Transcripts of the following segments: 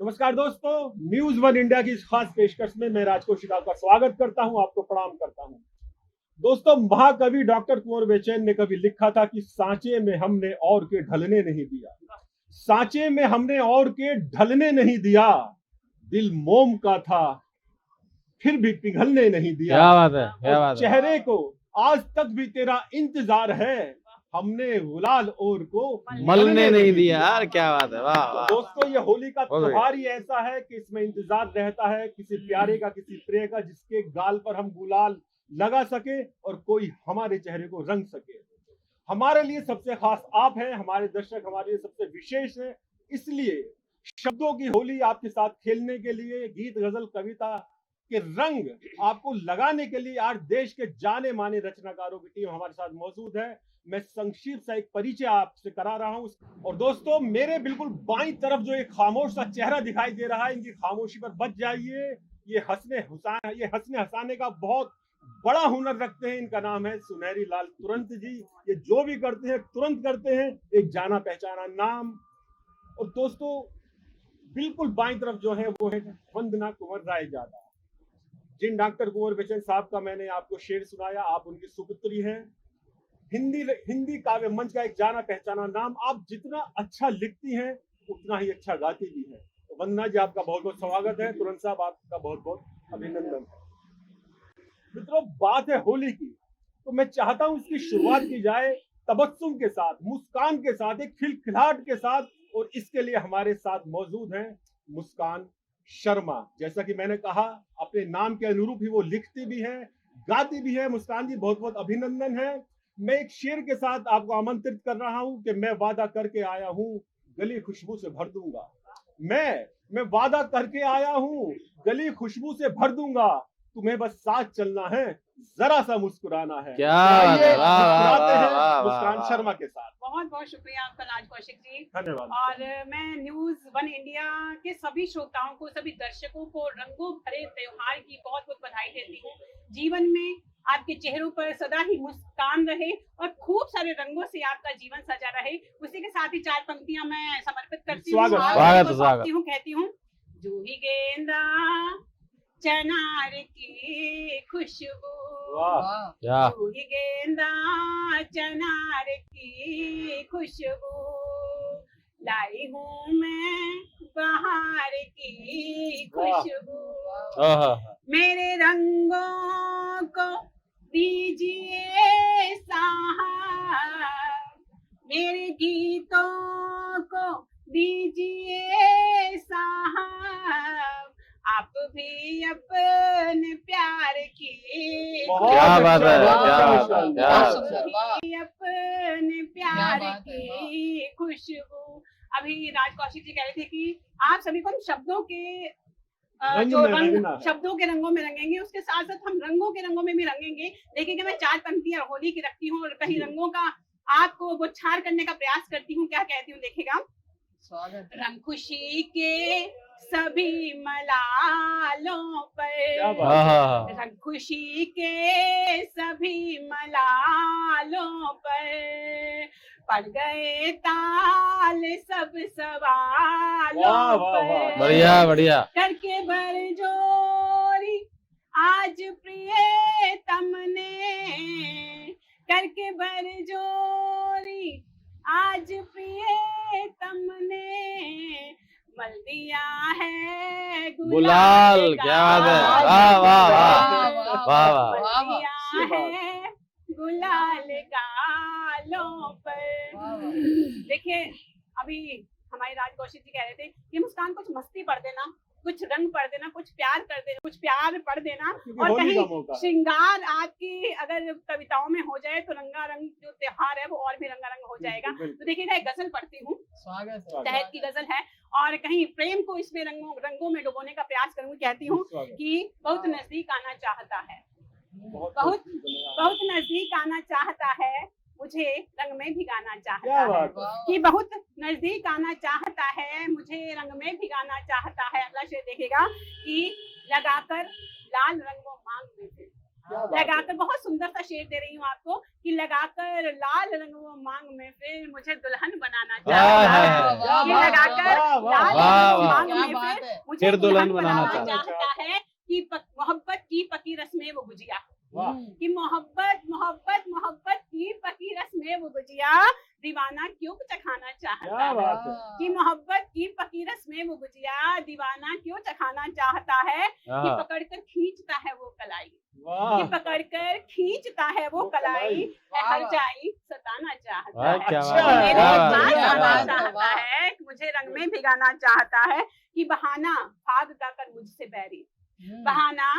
नमस्कार दोस्तों, news one India की इस खास पेशकश में मैं राजकोषिक आपका स्वागत करता हूं, आपको प्रणाम करता हूं। दोस्तों, महाकवि डॉक्टर कुंवर बेचैन ने कभी लिखा था कि सांचे में हमने और के ढलने नहीं दिया, सांचे में हमने और के ढलने नहीं दिया, दिल मोम का था फिर भी पिघलने नहीं दिया। क्या बात है, क्या बात है। चेहरे को आज तक भी तेरा इंतजार है, हमने गुलाल और को मलने नहीं दिया यार, क्या बात है। वाह वाह। दोस्तों, ये होली का त्योहार ही ऐसा है कि इसमें इंतजार रहता है किसी प्यारे का, किसी प्रिय का, जिसके गाल पर हम गुलाल लगा सके और कोई हमारे चेहरे को रंग सके। हमारे लिए सबसे खास आप हैं, हमारे दर्शक हमारे लिए सबसे विशेष हैं। इसलिए शब्दों की होली आपके साथ खेलने के लिए, गीत गजल कविता के रंग आपको लगाने के लिए आज देश के जाने माने रचनाकारों की टीम हमारे साथ मौजूद है। मैं संक्षिप्त सा एक परिचय आपसे करा रहा हूं। और दोस्तों, मेरे बिल्कुल बाईं तरफ जो एक खामोश सा चेहरा दिखाई दे रहा है, इनकी खामोशी पर बच जाइए। ये हंसने हंसाने का बहुत बड़ा हुनर रखते हैं। इनका नाम है सुनहरी लाल तुरंत जी। ये जो भी करते हैं तुरंत करते हैं, एक जाना पहचाना नाम। और दोस्तों, बिल्कुल बाईं तरफ जो है वो है वंदना कुंवर रायजादा। जिन डॉक्टर कुंवर बेचैन साहब का मैंने आपको शेर सुनाया, आप उनकी सुपुत्री हैं। हिंदी काव्य मंच का एक जाना पहचाना नाम। आप जितना अच्छा लिखती हैं उतना ही अच्छा गाती भी हैं। तो वंदना जी, आपका बहुत बहुत स्वागत है। तुरंत साहब, आपका बहुत बहुत अभिनंदन है। मित्रों, बात है होली की, तो मैं चाहता हूं इसकी शुरुआत की जाए तबस्सुम के साथ, मुस्कान के साथ, एक खिलखिलाहट के साथ। और इसके लिए हमारे साथ मौजूद हैं मुस्कान शर्मा। जैसा कि मैंने कहा, अपने नाम के अनुरूप ही वो लिखती भी है, गाती भी है। मुस्कान जी, बहुत बहुत अभिनंदन है। मैं एक शेर के साथ आपको आमंत्रित कर रहा हूं कि मैं वादा करके आया हूं, गली खुशबू से भर दूंगा। मैं वादा करके आया हूं, गली खुशबू से भर दूंगा। तुम्हें बस साथ चलना है, जरा सा मुस्कुराना है। क्या बात है। मुस्कुराते हैं मुस्कान शर्मा के साथ। बहुत बहुत शुक्रिया आपका राज कौशिक जी। धन्यवाद। और मैं न्यूज वन इंडिया के सभी श्रोताओं को, सभी दर्शकों को रंगों भरे त्योहार की बहुत बहुत बधाई देती हूँ। जीवन में आपके चेहरों पर सदा ही मुस्कान रहे और खूब सारे रंगों से आपका जीवन सजा रहे। उसी के साथ ही चार पंक्तियां मैं समर्पित करती हूँ, कहती हूँ। जूही गेंदा चनार की खुशबू, जूही गेंदा चनार की खुशबू, लाई हूँ मैं बहार की खुशबू। मेरे रंगों को दीजिए साहब, मेरे गीतों को दीजिए साहब, आप भी अपने प्यार की, क्या बात है, अपने प्यार की खुशबू। अभी राज कौशिक जी कह रहे थे कि आप सभी को हम शब्दों के शब्दों के रंगों में रंगेंगे, उसके साथ साथ हम रंगों के रंगों में भी रंगेंगे। देखिए कि मैं चार पंक्तियां होली की रखती हूँ और कहीं रंगों का आपको वो छाड़ करने का प्रयास करती हूँ। क्या कहती हूँ, देखिएगा। रंग खुशी के सभी मलालों पर, रंग खुशी के सभी मलालों पर, पड़ गए ताल सब सवालों पर। बढ़िया बढ़िया। करके बरजोरी आज प्रियतम ने, करके बरजोरी आज प्रियतम ने, मल दिया है गुलाल। क्या बात है। वाह वाह वाह वाह। मल दिया है गुलाल गालों पर। देखिए, अभी हमारे राज कौशिक जी कह रहे थे कि मुस्कान कुछ मस्ती पढ़ देना, कुछ रंग पढ़ देना, कुछ प्यार कर देना, कुछ प्यार पढ़ देना, और कहीं श्रृंगार आपकी अगर कविताओं में हो जाए तो रंगारंग जो त्योहार है वो और भी रंगारंग हो जाएगा। तो देखिएगा, एक गजल पढ़ती हूँ, तहत की गजल है, और कहीं प्रेम को इसमें रंगों में डुबोने का प्रयास करूंगी। कहती हूँ कि बहुत नजदीक आना चाहता है, बहुत नजदीक आना चाहता है, मुझे रंग में भिगाना चाहता है, कि बहुत नजदीक आना चाहता है, मुझे रंग में भिगाना चाहता है। अगला शेर देखेगा कि लगाकर लाल रंग वो मांग में फिर, लगाकर, बहुत सुंदर सा शेर दे रही हूँ आपको कि लगाकर लाल रंग वो मांग में फिर मुझे दुल्हन बनाना चाहता है, कि लगाकर लाल रंग वो मांग में फिर मुझे फिर दुल्हन दुल्हन बनाना बनाना चाहता चाहता है कि मोहब्बत की पकी रस्में वो गुजिया, वाह कि मोहब्बत मोहब्बत मोहब्बत की पकी रस्में वो गुजिया, दीवाना क्यों चखाना चाहता क्या है, बात है। कि मोहब्बत की पकी रस्में वो गुजिया, दीवाना क्यों चखाना चाहता है, कि हाँ। पकड़कर खींचता है वो कलाई, वाह कि पकड़कर खींचता है वो कलाई, है हर जाई सताना चाहता वाह, है, क्या अच्छा बात है, है, मेरे क्या बात पास है, क्या आना बात है। चाहता है, मुझे रंग में भिगाना चाहता है, कि बहाना फाग का कर मुझसे बैरी, बहाना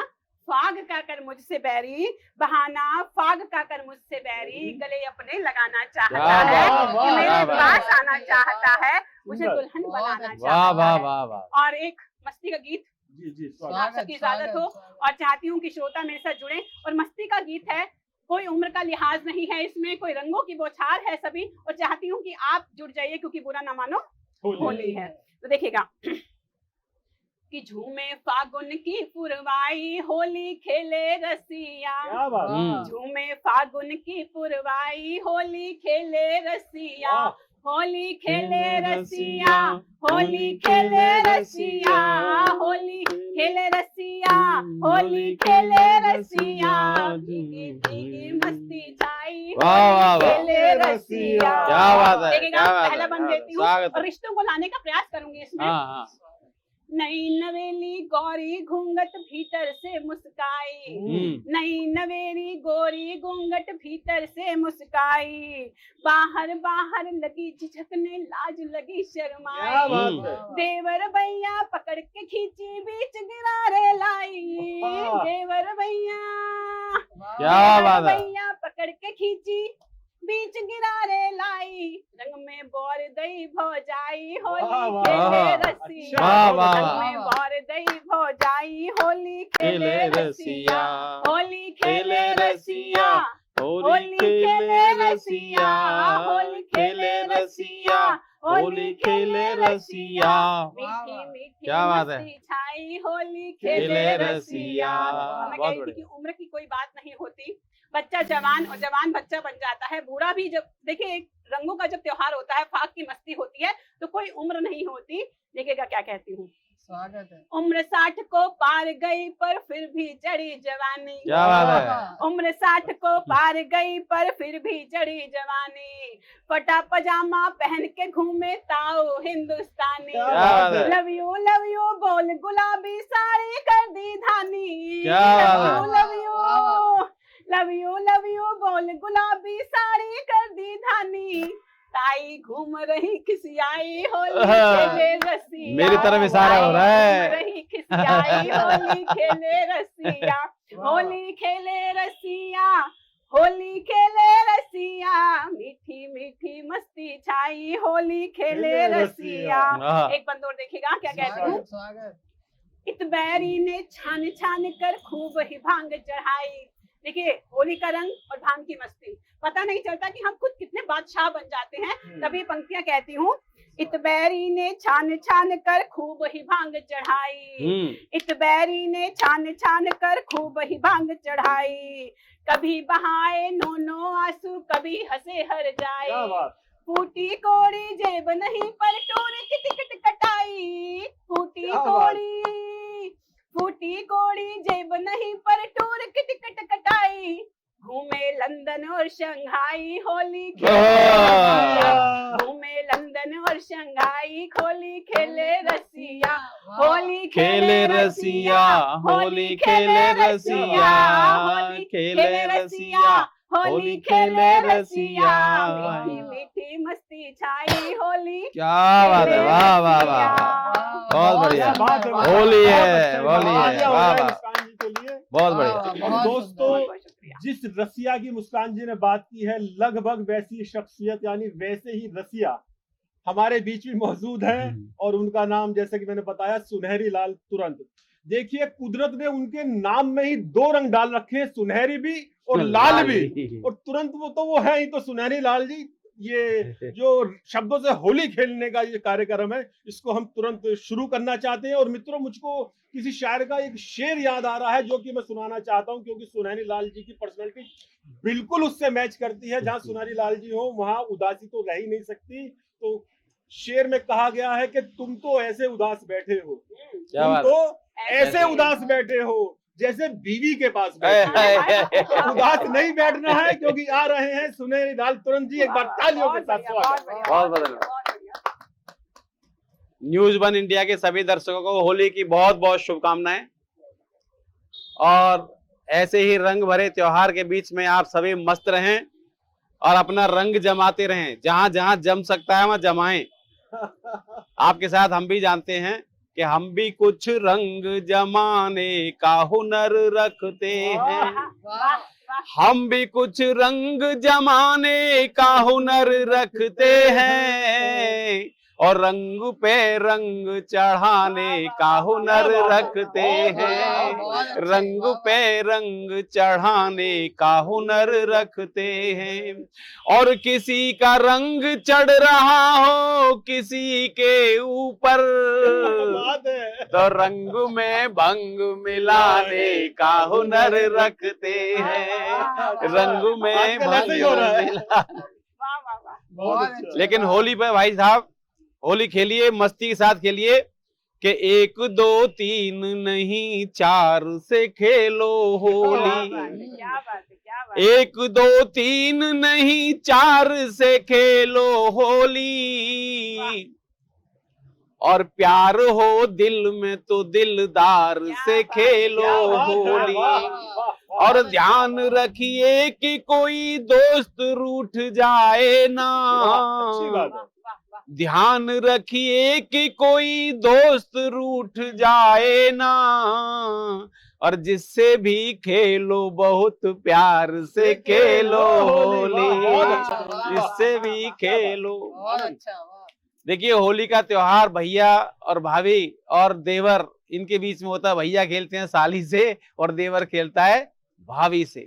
फाग का कर मुझसे बैरी, बहाना फाग का कर मुझसे बैरी, गले अपने लगाना चाहता वाह, है, वाह, कि वाह, मेरे क्या बात पास है। आना चाहता है, मुझे सुंदर। दुल्हन बनाना वाह चाहता वाह है। वाह वाह। और एक मस्ती का गीत जी जी आप स्वागत सबकी इजाजत हो, और चाहती हूँ कि श्रोता मेरे साथ जुड़े, और मस्ती का गीत है, कोई उम्र का लिहाज नहीं है इसमें, कोई रंगों की बौछार है सभी, और चाहती हूँ कि आप जुड़ जाइए क्योंकि बुरा ना मानो होली है। तो देखिएगा, कि झूमे फागुन की पुरवाई, होली खेले रसिया, क्या बात है। झूमे फागुन की पुरवाई, होली खेले रसिया, वाह, होली खेले रसिया, होली खेले रसिया, होली खेले रसिया, होली खेले रसिया, भीगी भीगी मस्ती छाई, वाह, वाह, होली वाह। खेले रसिया। क्या बात है, देखिएगा, क्या बात है, पहला बंद क्या देती बात है, हूँ स्वागत है। और रिश्तों को लाने का प्रयास करूंगी इसमें। हाँ हाँ। नई नवेली गौरी घूंघट भीतर से मुस्काई, नई नवेली गोरी घूंघट भीतर से मुस्काई, बाहर बाहर लगी झिझकने लाज लगी क्या शर्माई, बात है। देवर भैया पकड़ के खींची बीच गिरारे लाई, वाह। देवर भैया क्या बात है। भैया पकड़ के खींची बीच गिरारे लाई, रंग में बोर दई भौजाई, वाह, होली वाह, खेले वाह। रसिया, वाह, वाह, रंग वाह। में बोर दई भौजाई, होली खेले खेले रसिया, रसिया, होली खेले रसिया, होली खेले रसिया, होली खेले रसिया, होली खेले रसिया। मीठी मीठी क्या बात है। मस्ती छाई, होली खेले खेले रसिया। रसिया। मैं बहुत कह रही थी बढ़िया। कि उम्र की कोई बात नहीं होती, बच्चा जवान और जवान बच्चा बन जाता है, बूढ़ा भी जब देखिए रंगों का जब त्योहार होता है, फाग की मस्ती होती है, तो कोई उम्र नहीं होती। देखिएगा क्या कहती हूँ, स्वागत है। उम्र 60 को पार गई पर फिर भी चढ़ी जवानी, क्या बात है। उम्र 60 को पार गई पर फिर भी चढ़ी जवानी, फटा पजामा पहन के घूमे ताऊ हिंदुस्तानी, क्या बात है। लव यू बोल गुलाबी साड़ी कर दी धानी, क्या बात है। लव यू बोल गुलाबी साड़ी कर दी धानी, ताई घूम रही खिसियाई, होली खेले रसिया, मेरी तरफ इशारा हो रहा है। घूम रही खिसियाई, होली खेले रसिया, होली खेले रसिया, होली खेले रसिया, मीठी मीठी मस्ती छाई, होली खेले रसिया। हाँ। एक बंद और देखिएगा क्या कहती हूँ, स्वागत। इतबैरी ने छान छान कर खूब ही भांग चढ़ाई। देखिए, होली का रंग और भांग की मस्ती, पता नहीं चलता कि हम खुद कितने बादशाह बन जाते हैं। तभी पंक्तियां कहती हूँ, इतबैरी ने छान छान कर खूब ही भांग चढ़ाई, इतबैरी ने छान छान कर खूब ही भांग चढ़ाई, कभी बहाए नो आंसू, कभी हंसे हर जाए, क्या बात। फूटी कोड़ी जेब नहीं पर टोरे की टिकट कटाई, फूटी क्या बात। फूटी कोड़ी जेब नहीं पर टूर की टिकट कटाई, घूमे लंदन और शंघाई, होली खेले रसिया, घूमे लंदन और शंघाई, होली खेले रसिया, होली खेले रसिया, होली खेले रसिया, होली खेले रसिया, होली खेले रसिया, मीठी मीठी मस्ती छाई, होली क्या बात है, वाह वाह वाह, बहुत बढ़िया। क्या बात है। होली है, बहुत होली है, अच्छा वाह, हो रहा है वाह। मुस्कान जी के लिए। बहुत बढ़िया। और दोस्तों, बहुत शुक्रिया। जिस रसिया की मुस्कान जी ने बात की है, लगभग वैसी शख्सियत यानी वैसे ही रसिया हमारे बीच में मौजूद है, और उनका नाम जैसे कि मैंने बताया सुनहरी लाल तुरंत। देखिए, कुदरत ने उनके नाम में ही दो रंग डाल रखे हैं, सुनहरी भी और लाल भी, और तुरंत वो है ही तो सुनहरी लाल जी। ये जो शब्दों से होली खेलने का ये कार्यक्रम है, इसको हम तुरंत शुरू करना चाहते हैं। और मित्रों, मुझको किसी शायर का एक शेर याद आ रहा है जो कि मैं सुनाना चाहता हूं, क्योंकि सुनहरी लाल जी की पर्सनैलिटी बिल्कुल उससे मैच करती है। जहां सुनहरी लाल जी हो वहां उदासी तो रह ही नहीं सकती। तो शेर में कहा गया है कि तुम तो ऐसे उदास बैठे हो, क्या बात तुम तो ऐसे उदास बैठे हो जैसे बीवी के पास है। बैठे हो। उदास नहीं बैठना है, क्योंकि आ रहे हैं सुनहरी लाल तुरंत जी। एक बार तालियों के साथ स्वागत। बहुत बढ़िया। न्यूज वन इंडिया के सभी दर्शकों को होली की बहुत बहुत शुभकामनाएं, और ऐसे ही रंग भरे त्योहार के बीच में आप सभी मस्त रहें और अपना रंग जमाते रहें। जहां जहां जम सकता है वहां जमाएं। आपके साथ हम भी जानते हैं कि हम भी कुछ रंग जमाने का हुनर रखते हैं। हम भी कुछ रंग जमाने का हुनर रखते हैं, और रंग पे रंग चढ़ाने का हुनर रखते हैं। रंग पे रंग चढ़ाने का हुनर रखते हैं। और किसी का रंग चढ़ रहा हो किसी के ऊपर, तो रंग में भंग मिलाने का हुनर रखते हैं। रंग में भंग मिलाने। लेकिन होली पे भाई साहब, होली खेलिए, मस्ती के साथ खेलिए कि 1 2 3 नहीं 4 से खेलो होली। क्या बात है। 1 2 3 नहीं 4 से खेलो होली। और प्यार हो दिल में तो दिलदार से खेलो होली। और ध्यान रखिए कि कोई दोस्त रूठ जाए ना। ध्यान रखिए कि कोई दोस्त रूठ जाए ना। और जिससे भी खेलो बहुत प्यार से खेलो होली। जिससे भी खेलो। देखिए, होली का त्योहार भैया और भाभी और देवर इनके बीच में होता है। भैया खेलते हैं साली से और देवर खेलता है भाभी से।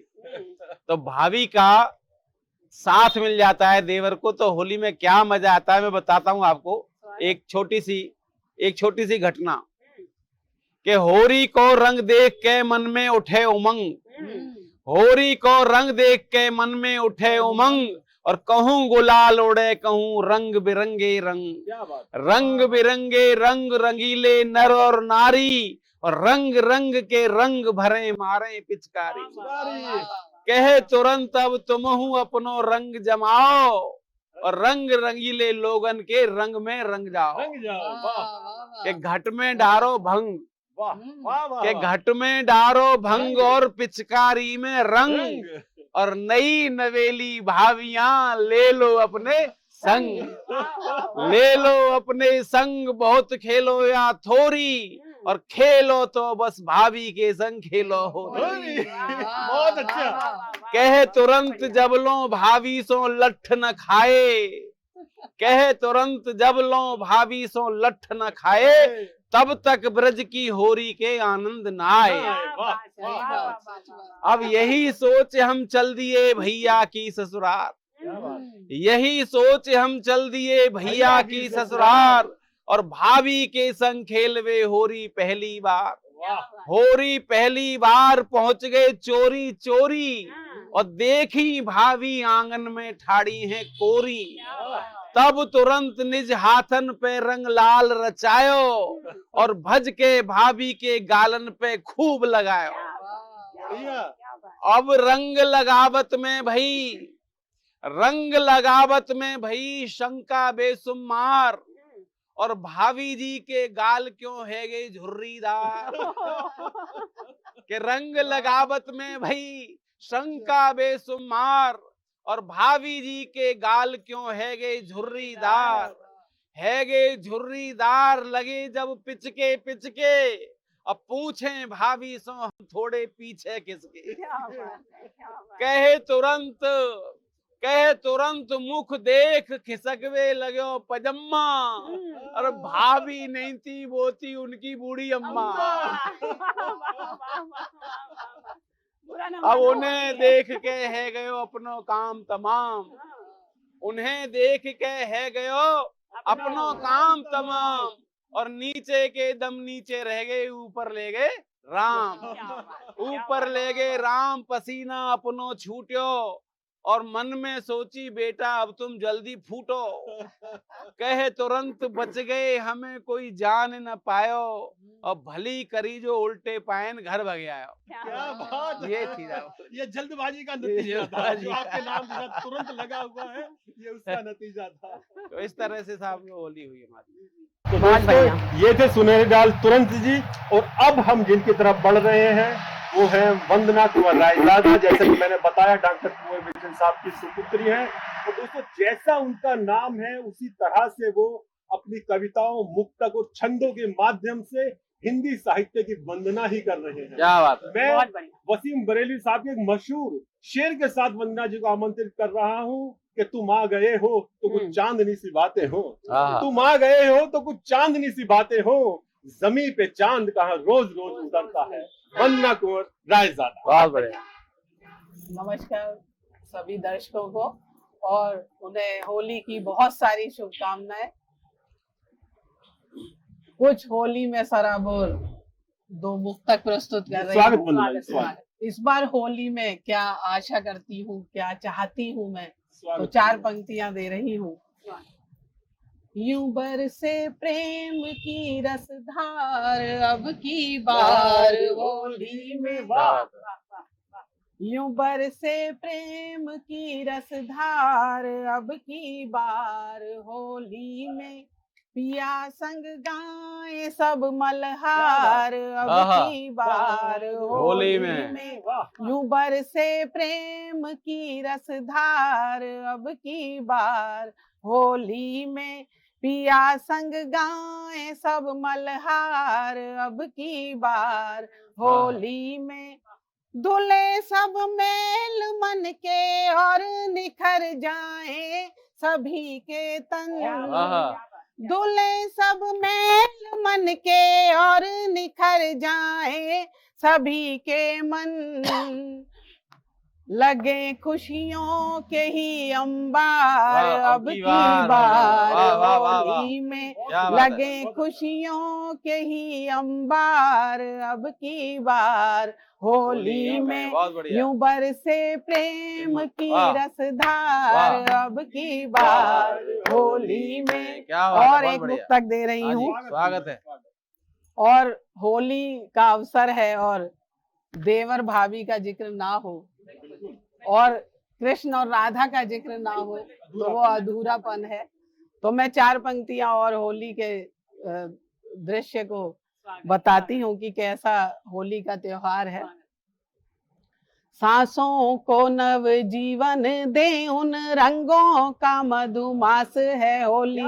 तो भाभी का साथ मिल जाता है देवर को, तो होली में क्या मजा आता है मैं बताता हूं आपको। एक छोटी सी घटना कि होरी को रंग देख के मन में उठे उमंग। होरी को रंग देख के मन में उठे उमंग। और कहूं गुलाल उड़े कहूं रंग बिरंगे रंग। रंग बिरंगे रंग रंगीले नर और नारी। और रंग रंग के रंग भरे मारे पिचकारी। कहे तुरंत अब तुमहू अपनो रंग जमाओ। और रंग रंगीले लोगन के रंग में रंग जाओ। के घट में डारो भंग। के घट में डारो भंग और पिचकारी में रंग। और नई नवेली भावियां ले लो अपने संग। ले लो अपने संग बहुत खेलो या थोड़ी। और खेलो तो बस भाभी के संग खेलो होली। बहुत अच्छा। कहे तुरंत जब लो भाभी सो लठ न खाए। कहे तुरंत जब लो भाभी सो लठ न खाए। तब तक ब्रज की होरी के आनंद न आए। अब यही सोच हम चल दिए भैया की ससुराल। यही सोच हम चल दिए भैया की ससुराल। और भाभी के संग खेलवे होरी पहली बार। होरी पहली बार पहुंच गए चोरी चोरी। और देखी भाभी आंगन में ठाड़ी है कोरी। तब तुरंत निज हाथन पे रंग लाल रचायो। और भज के भाभी के गालन पे खूब लगायो। अब रंग लगावत में भई शंका बेसुमार। और भाभी जी के गाल क्यों है गई झुर्रीदार। के रंग लगावत में भई शंका बेसुमार। और भाभी जी के गाल क्यों है गए झुर्रीदार। है गए झुर्रीदार लगे जब पिचके पिचके। अब पूछे भाभी सो हम थोड़े पीछे किसके। कहे तुरंत मुख देख खिसकवे लगो पजम्मा। और भाभी नहीं थी वो थी उनकी बूढ़ी अम्मा। अब उन्हें देख के है गयो अपनो काम तमाम। उन्हें देख के है गयो अपनो काम तमाम। और नीचे के दम नीचे रह गए ऊपर ले गए राम। ऊपर ले गए राम पसीना अपनो छूट्यो। और मन में सोची बेटा अब तुम जल्दी फूटो, कहे तुरंत बच गए हमें कोई जान न पायो, और भली करी जो उल्टे पायन घर भग आयो। क्या बात है। ये थी राम। ये जल्दबाजी का ये नतीजा था, जल्दबाजी जो आपके का। नाम के साथ तुरंत लगा हुआ है, ये उसका नतीजा था। तो इस तरह से साहब में होली हुई हमारी। तो बहुत दोस्तों, बढ़िया। ये थे सुनहरे लाल तुरंत जी, और अब हम जिनकी तरफ बढ़ रहे हैं वो है वंदना कुंवर रायजादा। जैसे कि मैंने बताया, डॉक्टर कुंवर विजय साहब की सुपुत्री है। तो दोस्तों, जैसा उनका नाम है उसी तरह से वो अपनी कविताओं, मुक्तक और छंदों के माध्यम से हिंदी साहित्य की वंदना ही कर रहे हैं। क्या बात है। मैं बहुत बढ़िया। वसीम बरेली साहब के एक मशहूर शेर के साथ वंदना जी को आमंत्रित कर रहा हूँ कि तुम आ गए हो तो कुछ चांदनी सी बातें हो, हाँ। तुम आ गए हो तो कुछ चांदनी सी बातें हो, जमीन पे चांद कहाँ रोज रोज उतरता है। वंदना कुंवर रायजादा। बहुत बढ़िया। नमस्कार सभी दर्शकों को, और उन्हें होली की बहुत सारी शुभकामनाएं। कुछ होली में सराबोर दो मुक्तक प्रस्तुत कर रही स्वागत हूँ। वंदना जी, स्वागत। इस बार होली में क्या आशा करती हूँ, क्या चाहती हूँ मैं, तो स्वागत। 4 पंक्तियां दे रही हूँ। यूं बरसे प्रेम की रसधार अब की बार होली में, यूं बरसे प्रेम की रसधार अब की बार होली में, पिया संग गाए सब मल्हार अब की बार होली में, यूं बरसे प्रेम की रसधार अब की बार होली में, पिया संग गाए सब मल्हार अब की बार होली में, धुले सब मैल मन के और निखर जाए सभी के तन, धुले सब मैल मन के और निखर जाए सभी के मन, लगे खुशियों के ही अंबार अब की बार होली में, लगे खुशियों के ही अंबार अब की बार होली में, यूं बरसे प्रेम की रसधार अब की बार होली में। और एक मुक्तक दे रही हूँ। स्वागत है। और होली का अवसर है और देवर भाभी का जिक्र ना हो और कृष्ण और राधा का जिक्र ना हो तो वो अधूरापन है। तो मैं 4 पंक्तियां और होली के दृश्य को बताती हूँ कि कैसा होली का त्योहार है। सांसों को नव जीवन दे उन रंगों का मधुमास है होली,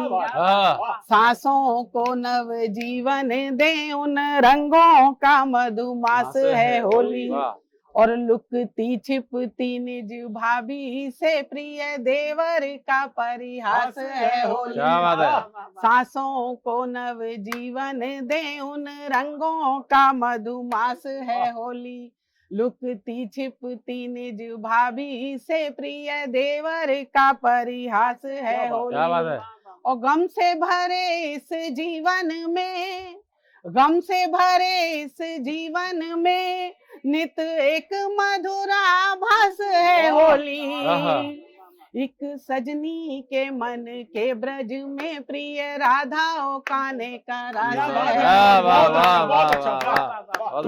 सांसों को नव जीवन दे उन रंगों का मधुमास है होली, और लुकती छिपती निज भाभी से प्रिय देवर का परिहास है होली, सांसों को नव जीवन दे उन रंगों का मधुमास है होली, लुकती छिपती निज भाभी से प्रिय देवर का परिहास है होली, और गम से भरे इस जीवन में, गम से भरे इस जीवन में नित एक मधुराभास है होली, एक सजनी के मन के ब्रज में प्रिय राधा ओ काने का रास है,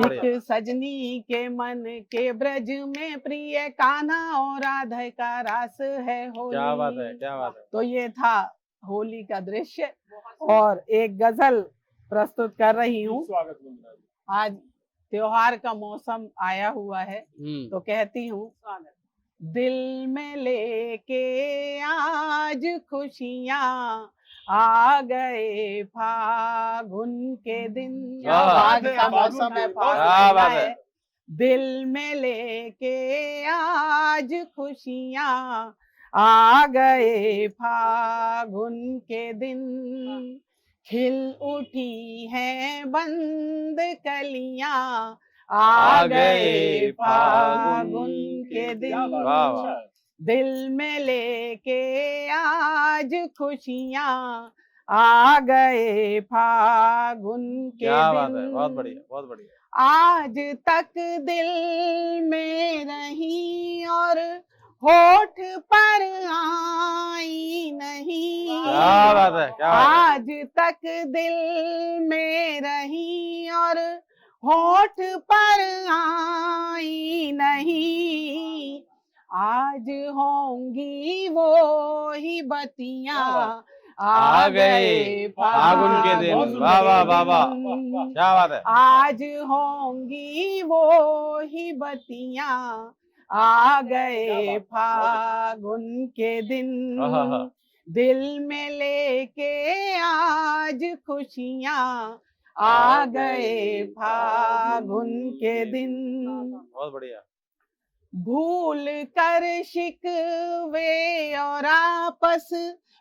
एक सजनी के मन के ब्रज में प्रिय कान्हा और राधा का रास है होली। क्या बात है, क्या बात है। तो ये था होली का दृश्य, और एक गजल प्रस्तुत कर रही हूँ। आज त्योहार का मौसम आया हुआ है तो कहती हूँ, दिल में लेके आज खुशियाँ आ गए फागुन के दिन, फाग का मौसम है, फाग है, दिल में लेके आज खुशियाँ आ गए फागुन के दिन, खिल उठी है बंद कलियां आ गए फागुन के दिन, दिल में लेके आज खुशियां आ गए फागुन के दिन। बहुत बढ़िया, बहुत बढ़िया। आज तक दिल में रही और होठ पर आई नहीं, क्या बात है, क्या बात है। आज तक दिल में रही और होठ पर आई नहीं, आज होंगी वो ही बत्तियां आ गए फागुन के दिन। वाह वाह वाह वाह, क्या बात है। आज होंगी वो ही बत्तियां आ गए फागुन के दिन, आहा। दिल में लेके आज खुशियां आ गए फागुन के दिन। बहुत बढ़िया। भूल कर शिकवे और आपस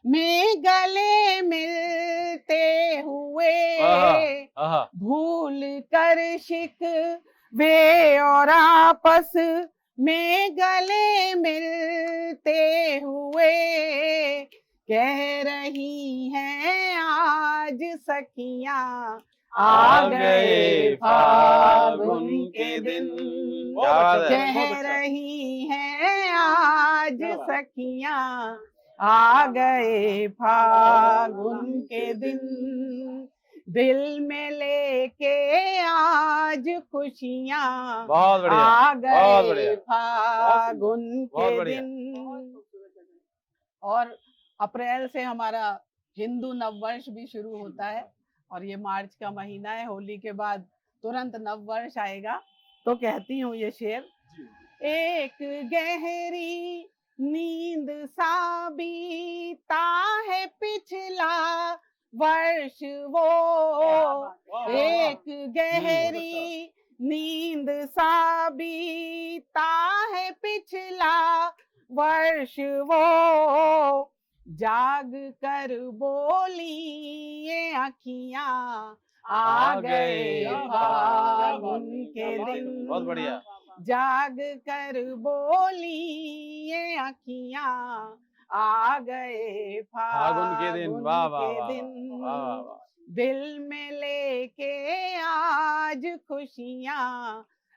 में गले मिलते हुए, आहा। भूल कर शिकवे और आपस में गले मिलते हुए, कह रही हैं आज सखियां आ गए फागुन के दिन, क्या बात है। कह रही हैं आज सखियां आ गए फागुन के दिन, दिल में लेके आज खुशियां बहुत बढ़िया, आ बहुत गए बढ़िया। फागुन बहुत के बढ़िया। दिन। और अप्रैल से हमारा हिंदू नववर्ष भी शुरू होता है और ये मार्च का महीना है, होली के बाद तुरंत नववर्ष आएगा। तो कहती हूँ ये शेर, एक गहरी नींद सा बीता है पिछला वर्ष वो, एक गहरी नींद सा बीता है पिछला वर्ष वो, जाग कर बोली ये अखियां आ गए फागुन के दिन, बहुत बढ़िया। जाग कर बोली ये अखियां आ गए फागुन के दिन। वाह वाह के वाह दिन, वाह वाह वाह। दिल में लेके आज खुशियां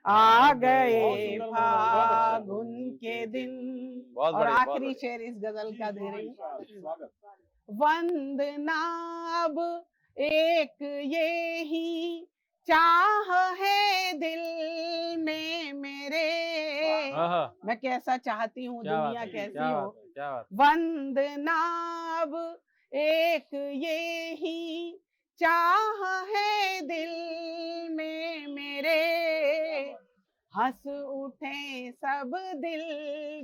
आ गए फागुन के दिन। बहुत और बढ़िया, बहुत आखिरी बढ़िया। शेर इस गजल का दे रही हूँ, स्वागत। वंदना अब एक ये ही चाह है दिल में मेरे, आहा। मैं कैसा चाहती हूँ क्या बात दुनिया है, कैसी क्या हो। बात है, क्या बात है। वंदना अब एक ये ही चाह है दिल में मेरे, हंस उठे सब दिल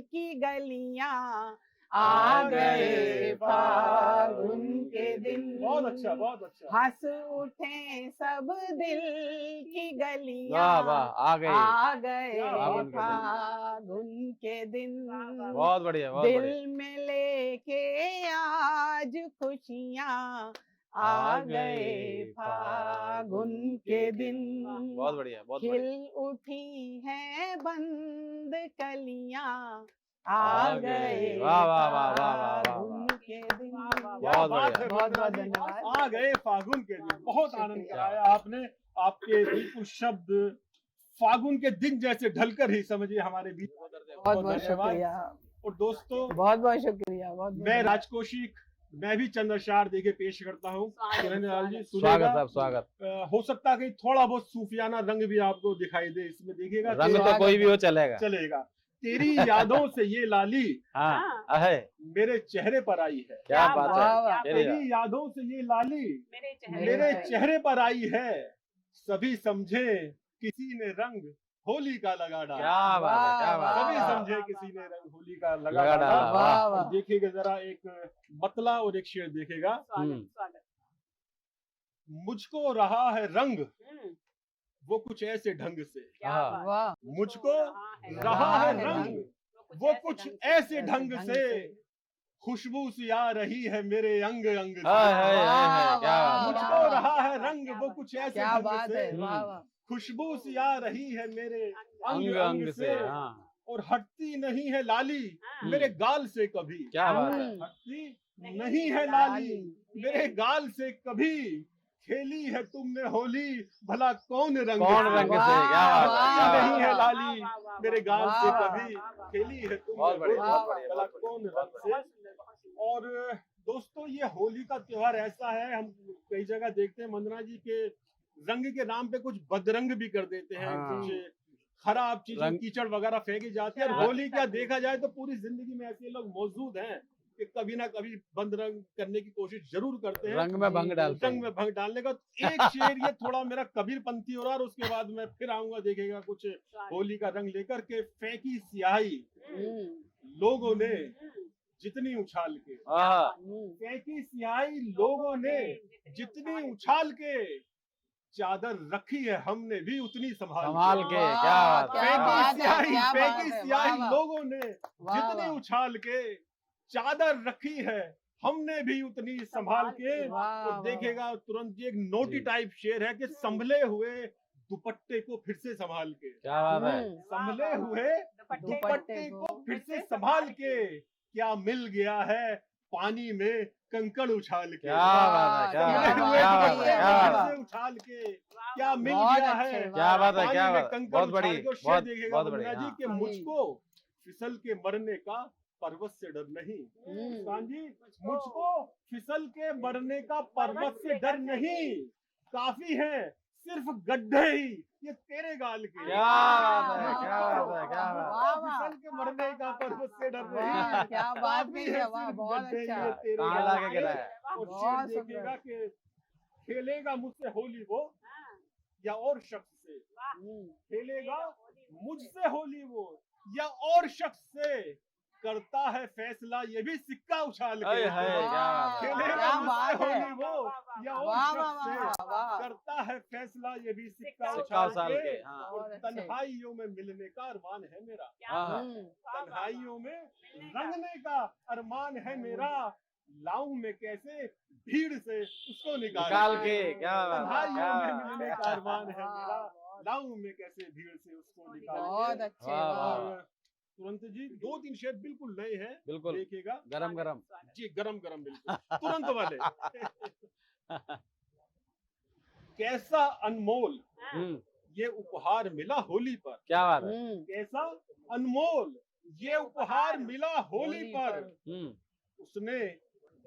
की गलियां आ गए फागुन के दिन। बहुत अच्छा, बहुत अच्छा। हंस उठे सब दिल की वाह गलियां वाह, आ गई। आ गए फागुन के दिन। फागुन के दिन, बहुत बढ़िया, बहुत बढ़िया। दिल में लेके आज खुशियां आ गए फागुन के दिन, बहुत बढ़िया, बहुत खिल बढ़िया। उठी है बंद कलियां आ आ गए। गए वाह वाह वाह वाह वाह वाह फागुन के दिन। क्या बहुत बात बढ़िया। है, बहुत वंदना बहुत जी। धन्यवाद। आ गए फागुन के दिन, बहुत आनंद शुक्रिया। कराया आपने। आपके बिल्कुल शब्द फागुन के दिन जैसे ढलकर ही समझिए हमारे बीच। बहुत बहुत धन्यवाद। शुक्रिया, और दोस्तों, बहुत बहुत शुक्रिया, बहुत मैं राजकोषिक, मैं भी चंद अशार देके पेश करता हूँ। सुरेंद्र जी स्वागत सुनेगा। साहब, स्वागत। हो सकता है कि थोड़ा बहुत सूफियाना रंग भी आपको दिखाई दे इसमें, देखिएगा रंग तो कोई भी हो चलेगा। चलेगा। तेरी यादों से ये लाली हाँ है, मेरे चेहरे पर आई है, क्या क्या बात बात है। है। चलिए। तेरी यादों से ये लाली मेरे मेरे चेहरे पर आई है, सभी समझे किसी ने रंग होली का लगा डाला। क्या बात है, क्या बात सभी है। समझे किसी ने रंग होली का लगा लगा डाला, डाला। वाह और वाह, देखिएगा जरा एक मतला और एक शेर देखेगा। स्वागत स्वागत। मुझको रहा है रंग हम्म, वो कुछ ऐसे ढंग से, क्या हाँ। बात। वाह, मुझको रहा रहा है है रंग रंग, वो कुछ ऐसे ढंग ढंग से, खुशबू सी आ रही है मेरे अंग अंग से। हाय हाय हाय हाय, क्या वाह, बात है। मुझको रहा है रंग वो कुछ ऐसे क्या ढंग बात है, से, वाह वाह, खुशबू सी आ रही है मेरे अंग अंग अंग अंग से, से, हाँ। और हटती नहीं है लाली हाँ। मेरे गाल से कभी। क्या बात है। हम्म, हटती नहीं है लाली मेरे गाल से कभी, खेली है तुमने होली, भला कौन रंग कौन से? रंग से? क्या बात है, वाह, क्या नहीं बात है है। लाली वाह, वाह, मेरे गाल वाह, से वाह, कभी, वाह, वाह, खेली है तुमने बहुत बढ़िया, होली, बहुत बढ़िया, भला बहुत कौन बढ़िया, रंग बहुत से? बहुत सुंदर, बहुत सुंदर। और दोस्तों ये होली का त्योहार ऐसा है, हम कई जगह देखते हैं वंदना जी के रंग के नाम पे कुछ बदरंग भी कर देते हैं, हाँ। कुछ खराब चीजें रंग- कीचड़ वगैरह फेंकी जाती है। और शराब होली क्या पीता है। देखा जाए तो पूरी जिंदगी में ऐसे लोग मौजूद हैं कि कभी ना कभी बंद रंग करने की कोशिश जरूर करते हैं, रंग में भंग डालते रंग हैं। में भंग डालने का। एक शेर ये थोड़ा मेरा कबीर पंथी हो रहा है, और उसके बाद मैं फिर आऊंगा, देखेगा कुछ होली का रंग लेकर के। फेंकी स्याही लोगों ने जितनी उछाल के, आहा, फेंकी स्याही लोगों ने जितनी उछाल के, चादर रखी है हमने भी उतनी संभाल संभाल के, वाह, क्या बात है, क्या क्या बात बात है, है। फेंकी क्या स्याही, बात फेंकी है, स्याही वाह, वाह। लोगों ने वाह, जितनी वाह। उछाल के, चादर रखी है हमने भी उतनी संभाल के। वाह, तो वाह, देखेगा तुरंत ये एक नोटी जी। टाइप शेर है कि संभले हुए दुपट्टे को फिर से संभाल के, क्या बात है। संभले हुए दुपट्टे दुपट्टे को फिर से संभाल के, क्या मिल गया है पानी में कंकड़ उछाल के। क्या बात है, क्या संभले बात है, हुए क्या बात है, दुपट्टे क्या को बात फिर है। से उछाल के, क्या मिल बहुत गया अच्छे, है क्या बात है, पानी क्या में बात है। कंकड़ बहुत उछाल बड़ी, के। और शेर बहुत देखेगा बहुत वंदना बढ़िया, जी हाँ। कि मुझको फिसल के मरने का पर्वत से डर नहीं। मुस्कान जी, मुझको फिसल के मरने का पर्वत से डर नहीं, काफी है सिर्फ गड्ढे ही ये तेरे गाल के। क्या बात है, क्या बात है, क्या बात है। वाह, वाह। फिसल के मरने का पर्वत से डर वाह, नहीं, क्या बात काफी की है है, वाह, सिर्फ बहुत गड्ढे ही अच्छा। ये तेरे कहाँ गाल लाके के। गिरा है? और बहुत शेर सुंदर। देखेगा कि खेलेगा मुझसे होली वो या और शख्स से, खेलेगा मुझसे होली वो या और शख्स से, करता है फैसला ये भी सिक्का उछाल हाय, के। हाय, क्या बात है। खेलेगा क्या मुझसे बात है। होली वो या और वाह, वाह, शख्स से, वाह, वाह। करता है फैसला ये भी सिक्का सिक्का उछाल उछाल के। के, हाँ। और बहुत अच्छे। तन्हाइयों में मिलने का अरमान है मेरा, हाँ। तन्हाइयों में रंगने का अरमान है मेरा, लाऊं मैं कैसे भीड़ से उसको निकाल के, क्या बात है, तन्हाइयों क्या में बात है। मिलने का अरमान है वाह, मेरा, बहुत- लाऊं मैं कैसे भीड़ से उसको निकाल बहुत के। अच्छे, वाह, वाह। और तुरंत जी 2-3 शेर बिल्कुल नए हैं, बिल्कुल देखिएगा गरम गरम। जी, गरम गरम बिल्कुल तुरंत वाले। कैसा अनमोल ये उपहार मिला होली पर, क्या बात है। कैसा अनमोल ये उपहार मिला होली पर, उसने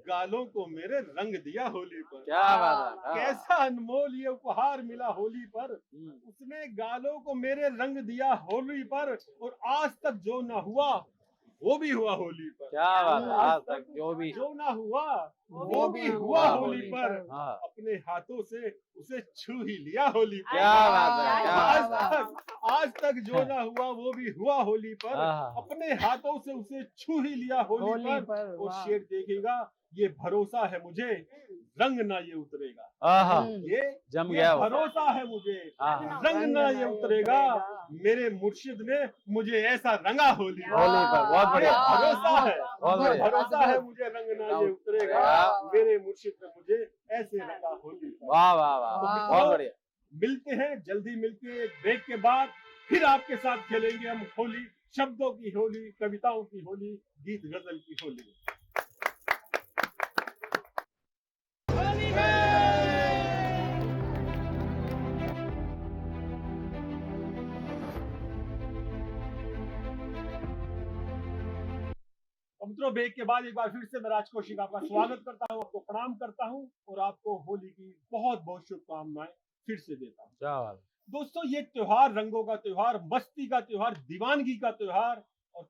गालों को मेरे रंग दिया होली पर। क्या बात है। कैसा अनमोल ये उपहार मिला होली पर, उसने गालों को मेरे रंग दिया होली पर, और आज तक जो ना हुआ वो भी हुआ होली पर। क्या बात है। आज तक जो ना हुआ वो भी हुआ होली पर, हाँ। अपने हाथों से उसे छू ही लिया होली पर। क्या बात है, क्या आज तक जो ना हुआ वो भी हुआ होली पर, हाँ। अपने हाथों से उसे छू ही लिया होली होली पर। पर, और वाह। शेर देखेगा ये भरोसा है मुझे रंग ना ये उतरेगा, आहा, ये जम ये गया वो। भरोसा है मुझे हाँ। रंग ना ये उतरेगा, मेरे मुर्शिद ने मुझे ऐसा रंगा होली पर। होली पर, बहुत बढ़िया। ये भरोसा है, बहुत ये बढ़िया। भरोसा है मुझे रंग ना ये उतरेगा, मेरे मुर्शिद ने मुझे ऐसे रंगा होली पर। वाह वाह वाह, वाह। बहुत बढ़िया। मिलते हैं जल्दी, मिलके एक ब्रेक के बाद फिर आपके साथ खेलेंगे हम होली, शब्दों की होली, कविताओं की होली, गीत गजल की होली। मित्रों, ब्रेक के बाद एक बार फिर से मैं राज कौशिक आपका स्वागत करता हूं, आपको प्रणाम करता हूं और आपको होली की बहुत बहुत शुभकामनाएं फिर से देता हूं। क्या बात है। दोस्तों, ये त्योहार रंगों का त्योहार, मस्ती का त्योहार, दीवानगी का त्योहार और